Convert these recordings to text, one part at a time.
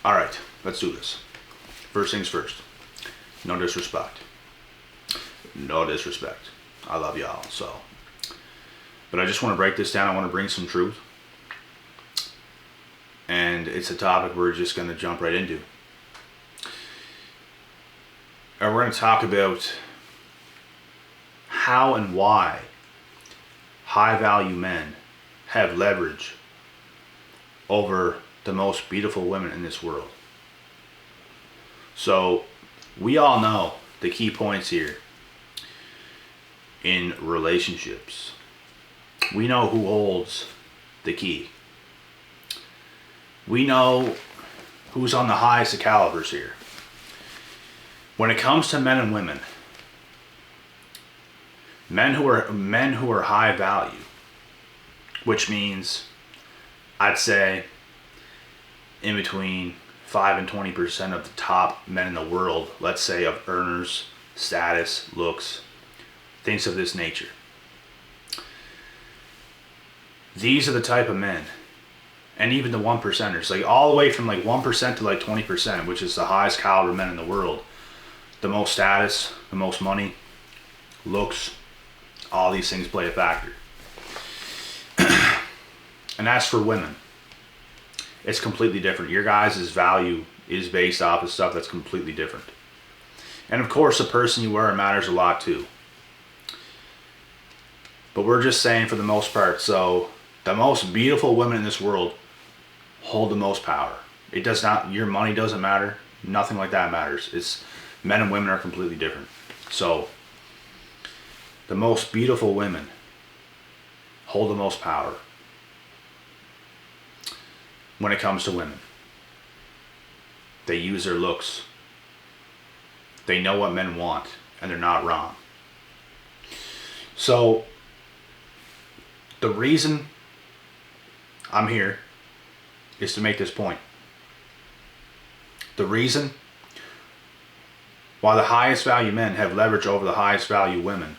All right, let's do this. First things first. No disrespect. No disrespect. I love y'all, so. But I just want to break this down. I want to bring some truth. And it's a topic we're just going to jump right into. And we're going to talk about how and why high value men have leverage over the most beautiful women in this world. So we all know the key points here in relationships. We know who holds the key. We know who's on the highest of calibers here. When it comes to men and women, men who are high value, which means I'd say in between 5 and 20% of the top men in the world, let's say of earners, status, looks, things of this nature. These are the type of men, and even the 1%ers, like all the way from like 1% to like 20%, which is the highest caliber men in the world, the most status, the most money, looks, all these things play a factor. And as for women, it's completely different. Your guys' value is based off of stuff that's completely different. And of course, the person you are matters a lot too. But we're just saying for the most part, so the most beautiful women in this world hold the most power. It does not, your money doesn't matter. Nothing like that matters. It's men and women are completely different. So the most beautiful women hold the most power when it comes to women. They use their looks. They know what men want, and they're not wrong. So the reason I'm here is to make this point. The reason why the highest value men have leverage over the highest value women,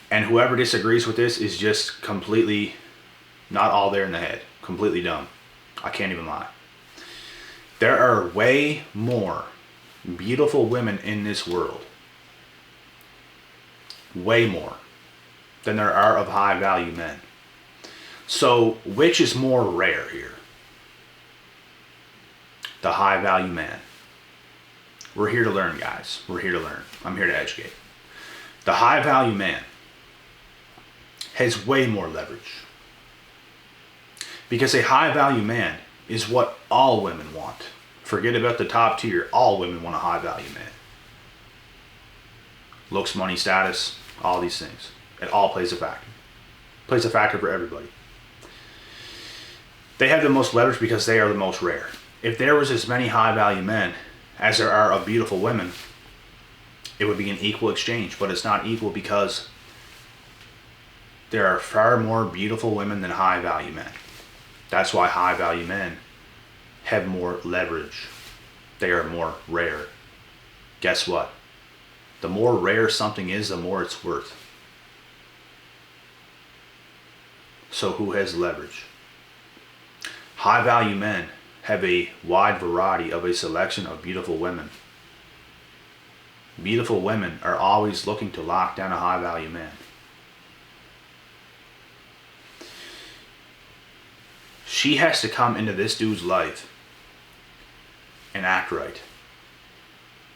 and whoever disagrees with this is just completely not all there in the head, completely dumb. I can't even lie. There are way more beautiful women in this world, way more, than there are of high value men. So which is more rare here? The high value man. We're here to learn, guys. We're here to learn. I'm here to educate. The high value man has way more leverage. Because a high value man is what all women want. Forget about the top tier. All women want a high value man. Looks, money, status, all these things. It all plays a factor. Plays a factor for everybody. They have the most leverage because they are the most rare. If there was as many high value men as there are of beautiful women, it would be an equal exchange. But it's not equal because there are far more beautiful women than high value men. That's why high value men have more leverage. They are more rare. Guess what? The more rare something is, the more it's worth. So who has leverage? High value men have a wide variety of a selection of beautiful women. Beautiful women are always looking to lock down a high value man. She has to come into this dude's life and act right.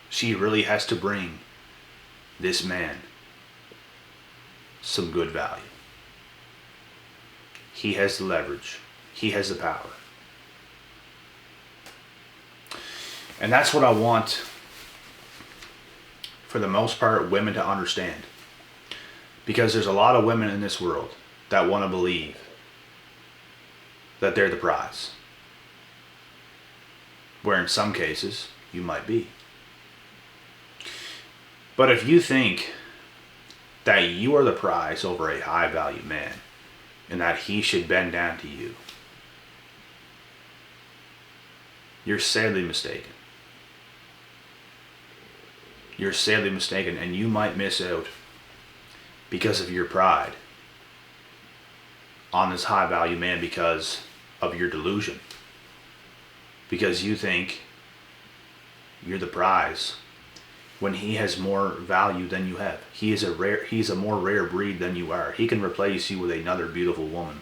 She really has to bring this man some good value. He has the leverage. He has the power. And that's what I want, for the most part, women to understand. Because there's a lot of women in this world that want to believe that they're the prize. Where in some cases, you might be. But if you think that you are the prize over a high value man, and that he should bend down to you, you're sadly mistaken. You're sadly mistaken, and you might miss out because of your pride on this high value man because of your delusion. because you think you're the prize when he has more value than you have. He's a more rare breed than you are. He can replace you with another beautiful woman.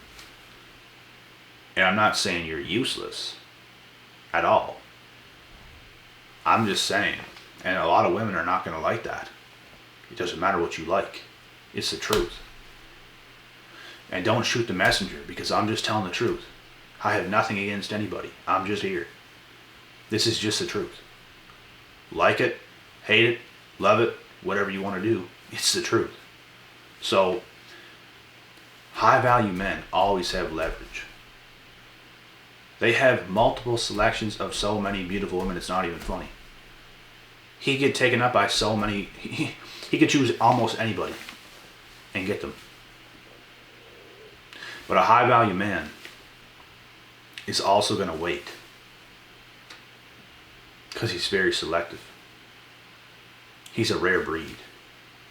And I'm not saying you're useless at all. I'm just saying, and a lot of women are not going to like that. It doesn't matter what you like. It's the truth. And don't shoot the messenger, because I'm just telling the truth. I have nothing against anybody. I'm just here. This is just the truth. Like it, hate it, love it, whatever you want to do. It's the truth. So, high value men always have leverage. They have multiple selections of so many beautiful women, it's not even funny. He get taken up by so many, he could choose almost anybody and get them. But a high value man is also going to wait, because he's very selective. He's a rare breed.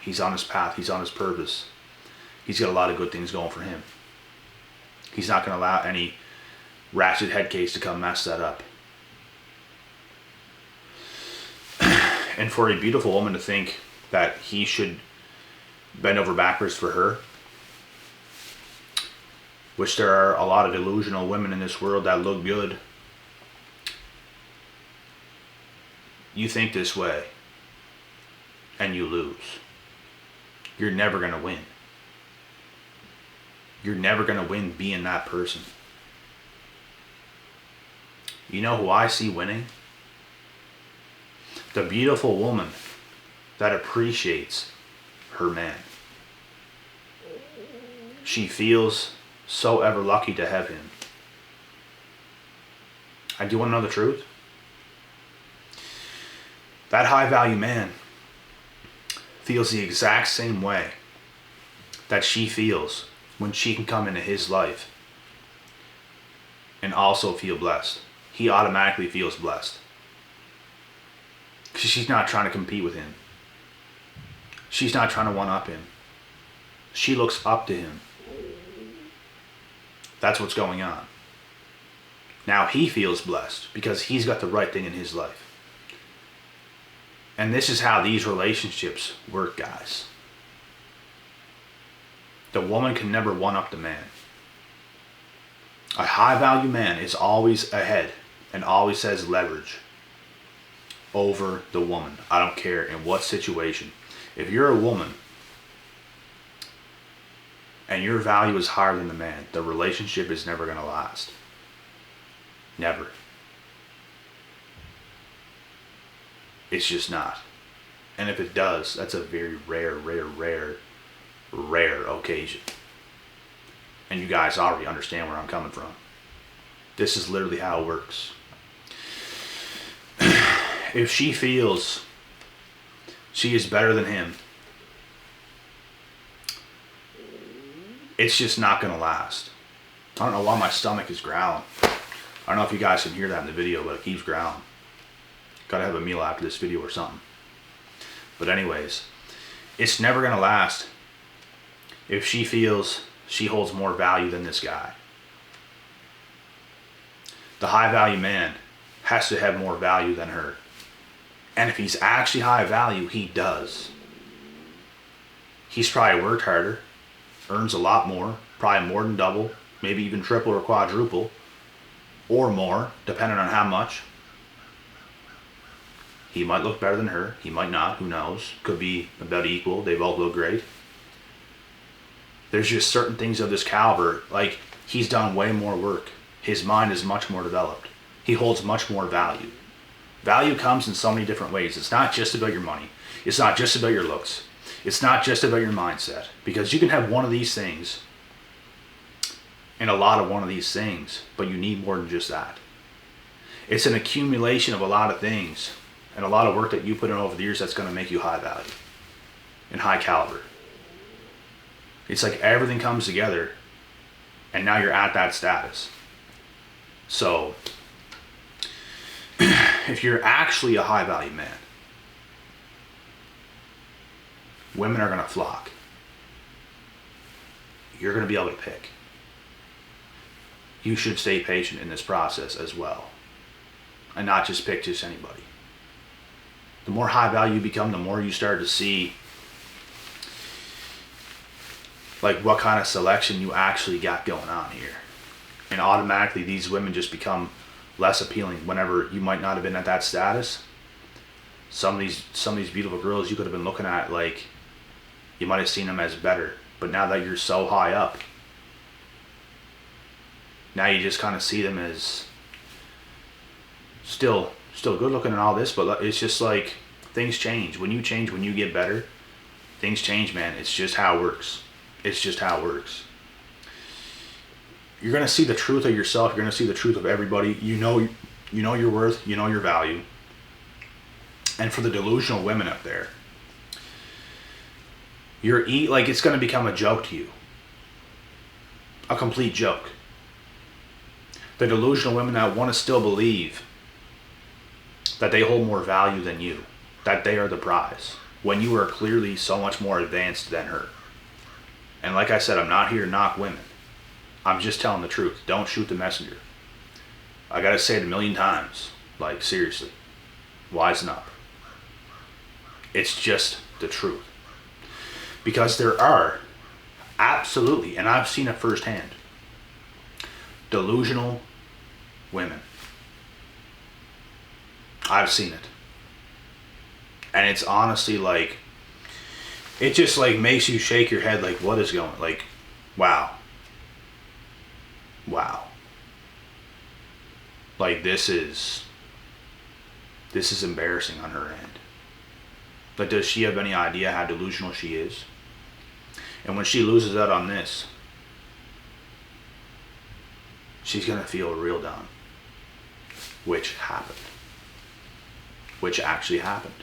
He's on his path. He's on his purpose. He's got a lot of good things going for him. He's not going to allow any ratchet head case to come mess that up. And for a beautiful woman to think that he should bend over backwards for her, which there are a lot of delusional women in this world that look good. You think this way and you lose. You're never going to win. You're never going to win being that person. You know who I see winning? The beautiful woman that appreciates her man. She feels so ever lucky to have him. And do you want to know the truth? That high value man feels the exact same way that she feels when she can come into his life and also feel blessed. He automatically feels blessed. Because she's not trying to compete with him. She's not trying to one-up him. She looks up to him. That's what's going on. Now he feels blessed because he's got the right thing in his life. And this is how these relationships work, guys. The woman can never one-up the man. A high-value man is always ahead and always has leverage over the woman. I don't care in what situation. If you're a woman and your value is higher than the man, the relationship is never going to last. Never. It's just not. And if it does, that's a very rare occasion. And you guys already understand where I'm coming from. This is literally how it works. If she feels she is better than him, it's just not going to last. I don't know why my stomach is growling. I don't know if you guys can hear that in the video, but it keeps growling. Gotta have a meal after this video or something. But anyways, it's never going to last if she feels she holds more value than this guy. The high value man has to have more value than her. And if he's actually high value, he does. He's probably worked harder, earns a lot more, probably more than double, maybe even triple or quadruple, or more, depending on how much. He might look better than her, he might not, who knows. Could be about equal, they both look great. There's just certain things of this caliber, like he's done way more work. His mind is much more developed. He holds much more value. Value comes in so many different ways. It's not just about your money. It's not just about your looks. It's not just about your mindset. Because you can have one of these things and a lot of one of these things, but you need more than just that. It's an accumulation of a lot of things and a lot of work that you put in over the years that's going to make you high value and high caliber. It's like everything comes together and now you're at that status. So, if you're actually a high value man, women are going to flock. You're going to be able to pick. You should stay patient in this process as well. and not just pick just anybody. The more high value you become, the more you start to see like what kind of selection you actually got going on here. And automatically these women just become less appealing whenever you might not have been at that status. Some of these beautiful girls you could have been looking at, like, you might have seen them as better, but now that you're so high up, now you just kind of see them as still good looking and all this, but it's just like things change. When you change, when you get better, things change, man. It's just how it works. It's just how it works. You're gonna see the truth of yourself. You're gonna see the truth of everybody. You know your worth. You know your value. And for the delusional women out there, like, it's gonna become a joke to you. A complete joke. The delusional women that want to still believe that they hold more value than you, that they are the prize, when you are clearly so much more advanced than her. And like I said, I'm not here to knock women. I'm just telling the truth. Don't shoot the messenger. I gotta say it a million times. Like, seriously. Wisen up. It's just the truth. Because there are, absolutely, and I've seen it firsthand, delusional women. I've seen it. And it's honestly like, it just like makes you shake your head like, what is going, like, wow. Like, this is embarrassing on her end. Like, does she have any idea how delusional she is? And when she loses out on this, she's gonna feel real down. Which happened. Which actually happened.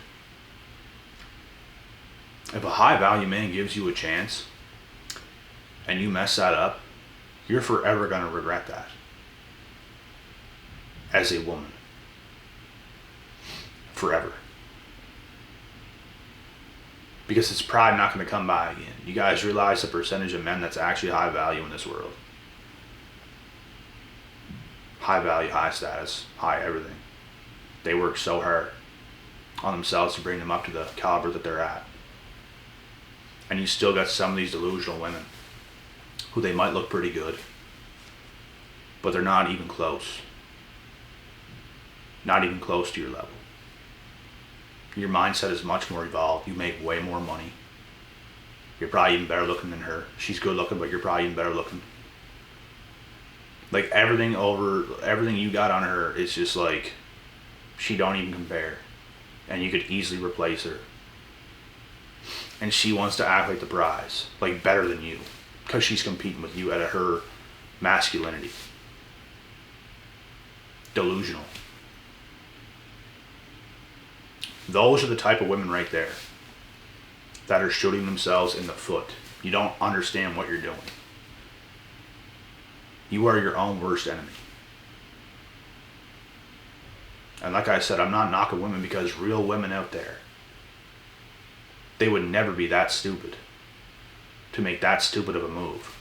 If a high value man gives you a chance and you mess that up, you're forever gonna regret that. As a woman. Forever. Because it's probably not going to come by again. You guys realize the percentage of men that's actually high value in this world. High value, high status, high everything. They work so hard on themselves to bring them up to the caliber that they're at. And you still got some of these delusional women who they might look pretty good, but they're not even close. Not even close to your level. Your mindset is much more evolved. You make way more money. You're probably even better looking than her. She's good looking, but you're probably even better looking. Like, everything you got on her is just like, she don't even compare. And you could easily replace her. And she wants to act like the prize, like better than you, because she's competing with you at her masculinity. Delusional. Those are the type of women right there that are shooting themselves in the foot. You don't understand what you're doing. You are your own worst enemy. And like I said, I'm not knocking women, because real women out there, they would never be that stupid to make that stupid of a move.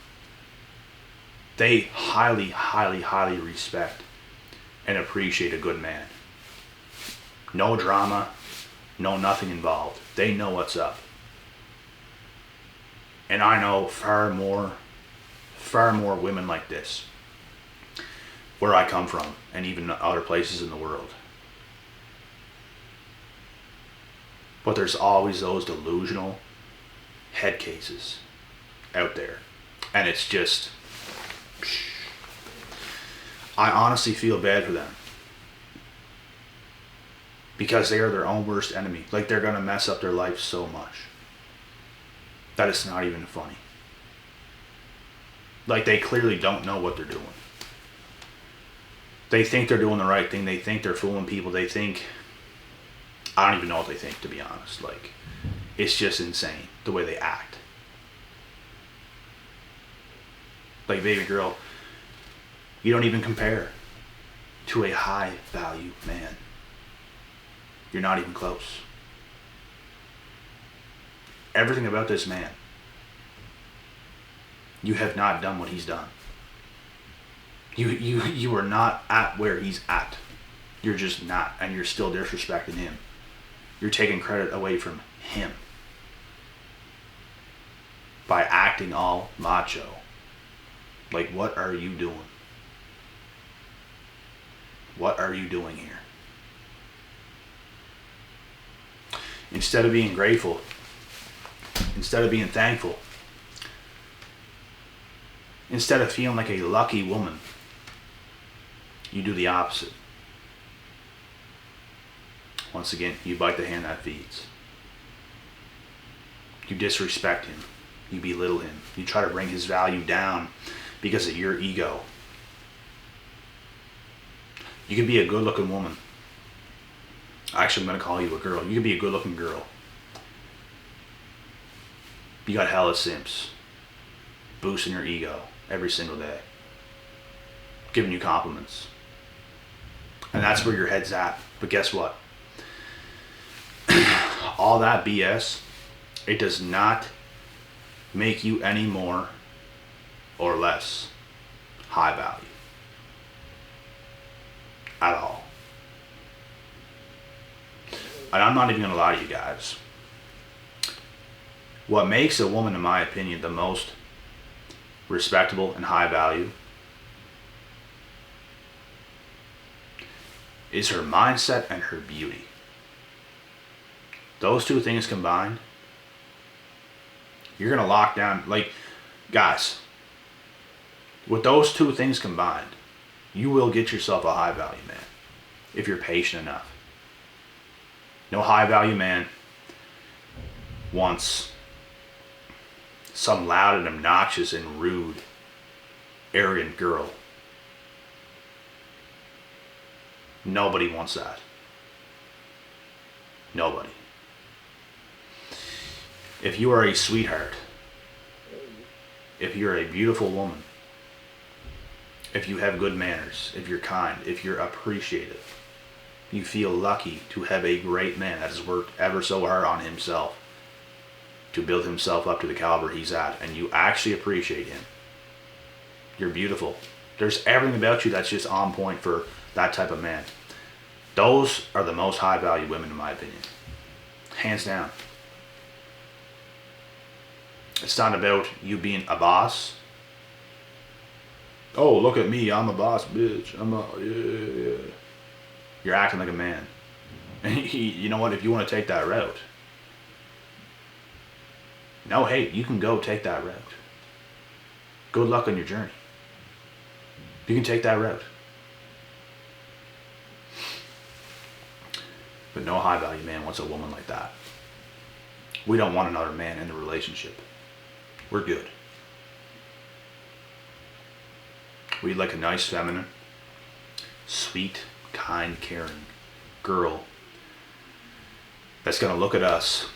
They highly, highly, highly respect and appreciate a good man. No drama, no nothing involved. They know what's up. And I know far more women like this where I come from, and even other places in the world. But there's always those delusional head cases out there. And it's just, I honestly feel bad for them. Because they are their own worst enemy. Like, they're going to mess up their life so much that it's not even funny. Like, they clearly don't know what they're doing. They think they're doing the right thing. They think they're fooling people. They think, I don't even know what they think, to be honest. Like, it's just insane the way they act. Like, baby girl, you don't even compare to a high value man. You're not even close. Everything about this man, you have not done what he's done. You are not at where he's at. You're just not, and you're still disrespecting him. You're taking credit away from him by acting all macho. Like, what are you doing? What are you doing here? Instead of being grateful, instead of being thankful, instead of feeling like a lucky woman, you do the opposite. Once again, you bite the hand that feeds. You disrespect him. You belittle him. You try to bring his value down because of your ego. You can be a good-looking woman. Actually, I'm going to call you a girl. You can be a good-looking girl. You got hella simps boosting your ego every single day, giving you compliments. And that's where your head's at. But guess what? All that BS, it does not make you any more or less high value at all. And I'm not even going to lie to you guys. What makes a woman, in my opinion, the most respectable and high value is her mindset and her beauty. Those two things combined, you're going to lock down, like, guys, with those two things combined, you will get yourself a high value man if you're patient enough. No high value man wants some loud and obnoxious and rude, arrogant girl. Nobody wants that. Nobody. If you are a sweetheart, if you're a beautiful woman, if you have good manners, if you're kind, if you're appreciative, you feel lucky to have a great man that has worked ever so hard on himself to build himself up to the caliber he's at, and you actually appreciate him. You're beautiful. There's everything about you that's just on point for that type of man. Those are the most high value women, in my opinion. Hands down. It's not about you being a boss. Oh, look at me, I'm a boss, bitch. Yeah. You're acting like a man. You know what, if you want to take that route, no hate, you can go take that route. Good luck on your journey. You can take that route. But no high value man wants a woman like that. We don't want another man in the relationship. We're good. We'd like a nice, feminine, sweet, kind, caring girl that's going to look at us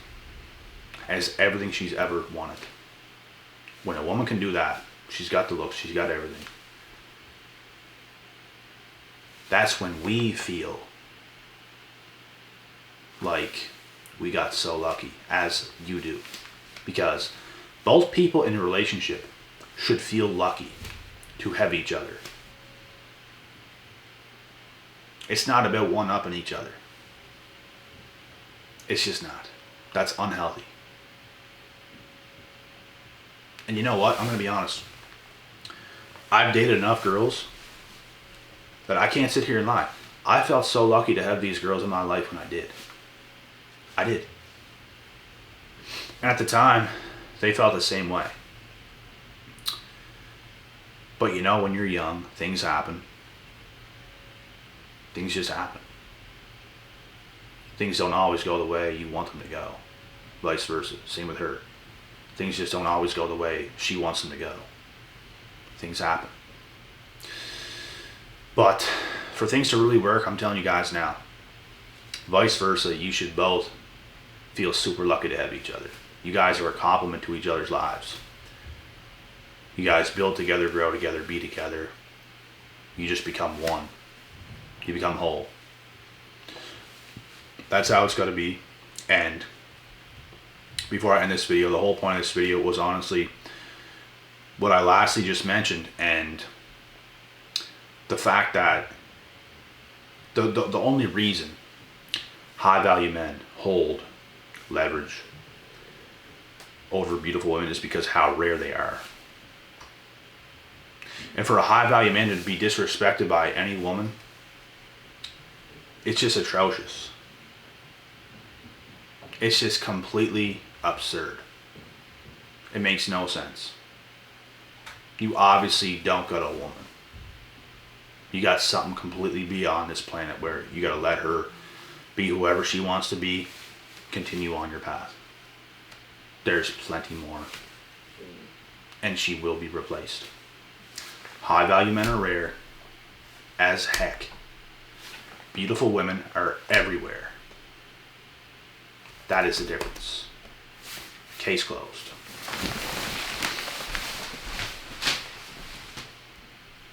as everything she's ever wanted. When a woman can do that, she's got the looks, she's got everything. That's when we feel like we got so lucky, as you do. Because both people in a relationship should feel lucky to have each other. It's not about one-upping each other. It's just not. That's unhealthy. And you know what? I'm going to be honest. I've dated enough girls that I can't sit here and lie. I felt so lucky to have these girls in my life when I did. I did. And at the time, they felt the same way. But you know, when you're young, things happen. Things just happen. Things don't always go the way you want them to go. Vice versa. Same with her. Things just don't always go the way she wants them to go. Things happen. But for things to really work, I'm telling you guys now, vice versa, you should both feel super lucky to have each other. You guys are a compliment to each other's lives. You guys build together, grow together, be together. You just become one. You become whole. That's how it's got to be. And before I end this video, the whole point of this video was honestly what I lastly just mentioned, and the fact that The only reason high value men hold leverage over beautiful women is because how rare they are. And for a high value man to be disrespected by any woman, it's just atrocious. It's just completely absurd. It makes no sense. You obviously don't got a woman. You got something completely beyond this planet where you got to let her be whoever she wants to be, continue on your path. There's plenty more. And she will be replaced. High value men are rare as heck. Beautiful women are everywhere. That is the difference. Case closed.